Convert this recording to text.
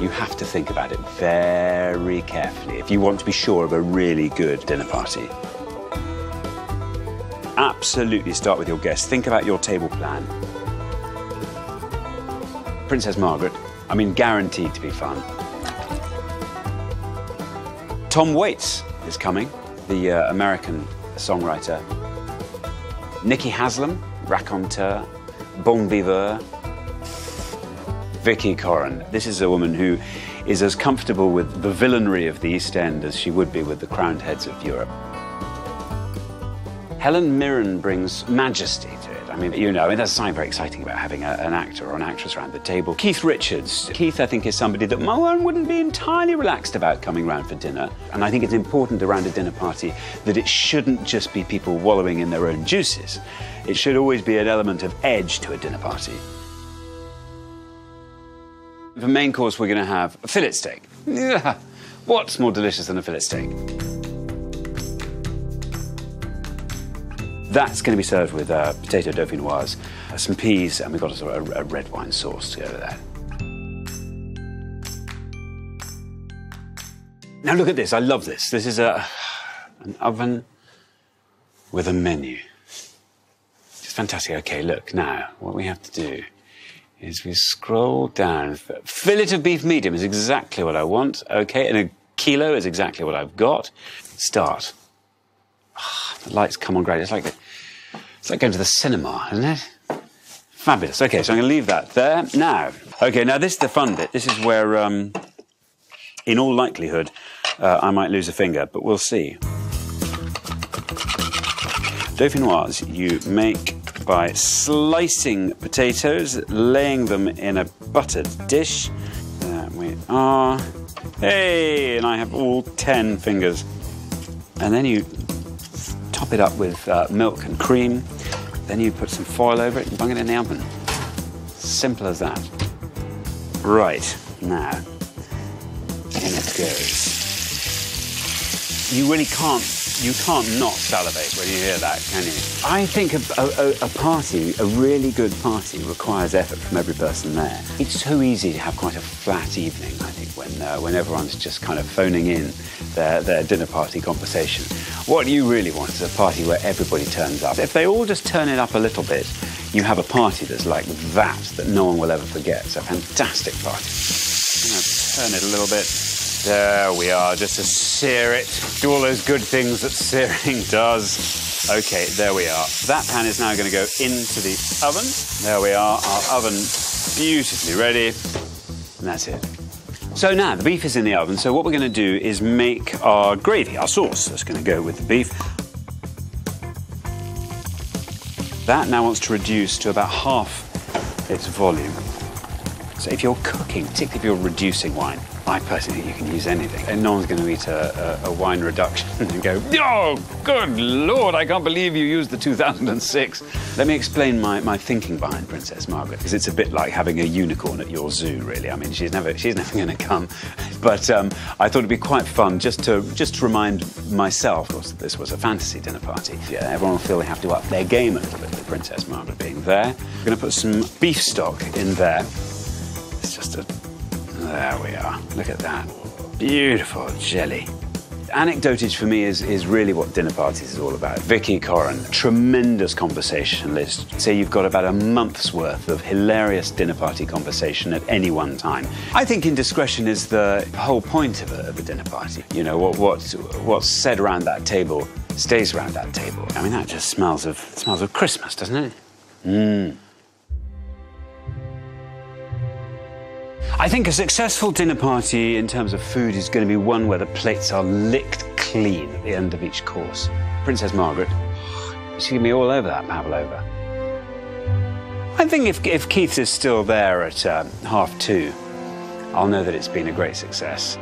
You have to think about it very carefully if you want to be sure of a really good dinner party. Absolutely start with your guests. Think about your table plan. Princess Margaret, I mean, guaranteed to be fun. Tom Waits is coming, the American songwriter. Nicky Haslam, raconteur, bon viveur. Vicky Corrin. This is a woman who is as comfortable with the villainry of the East End as she would be with the crowned heads of Europe. Helen Mirren brings majesty to it. I mean, you know, there's something very exciting about having an actor or an actress around the table. Keith Richards. Keith, I think, is somebody that one wouldn't be entirely relaxed about coming round for dinner. And I think it's important around a dinner party that it shouldn't just be people wallowing in their own juices. It should always be an element of edge to a dinner party. For main course, we're going to have a fillet steak. Yeah. What's more delicious than a fillet steak? That's going to be served with potato dauphinoise, some peas, and we've got a red wine sauce to go with that. Now look at this, I love this. This is an oven with a menu. It's fantastic. Okay, look, now, what we have to do is we scroll down. Fillet of beef medium is exactly what I want. Okay, and a kilo is exactly what I've got. Start. Oh, the lights come on great. It's like going to the cinema, isn't it? Fabulous. Okay, so I'm going to leave that there. Now, okay, now this is the fun bit. This is where, in all likelihood, I might lose a finger, but we'll see. Dauphinoise you make by slicing potatoes, laying them in a buttered dish. There we are. Hey, and I have all 10 fingers. And then you top it up with milk and cream. Then you put some foil over it and bung it in the oven. Simple as that. Right, now, in it goes. You really can't not salivate when you hear that, can you? I think a party, a really good party, requires effort from every person there. It's so easy to have quite a flat evening, I think, when everyone's just kind of phoning in their dinner party conversation. What you really want is a party where everybody turns up. If they all just turn it up a little bit, you have a party that's like that no one will ever forget. It's a fantastic party. I'm going to turn it a little bit. There we are, just to sear it. Do all those good things that searing does. Okay, there we are. That pan is now going to go into the oven. There we are, our oven beautifully ready. And that's it. So now the beef is in the oven, so what we're going to do is make our gravy, our sauce. That's going to go with the beef. That now wants to reduce to about half its volume. So if you're cooking, particularly if you're reducing wine, I personally think you can use anything. And no one's going to eat a wine reduction and go, oh, good Lord, I can't believe you used the 2006. Let me explain my thinking behind Princess Margaret, because it's a bit like having a unicorn at your zoo, really. I mean, she's never going to come. But I thought it'd be quite fun just to remind myself, of course, that this was a fantasy dinner party. Yeah, everyone will feel they have to up their game a little bit with Princess Margaret being there. We're going to put some beef stock in there. It's just a... There we are. Look at that. Beautiful jelly. Anecdotage for me is really what dinner parties is all about. Vicky Corrin, tremendous conversationalist. Say you've got about a month's worth of hilarious dinner party conversation at any one time. I think indiscretion is the whole point of a dinner party. You know, what's said around that table stays around that table. I mean, that just smells of Christmas, doesn't it? Mmm. I think a successful dinner party in terms of food is going to be one where the plates are licked clean at the end of each course. Princess Margaret, she can be all over that pavlova. I think if Keith is still there at 2:30, I'll know that it's been a great success.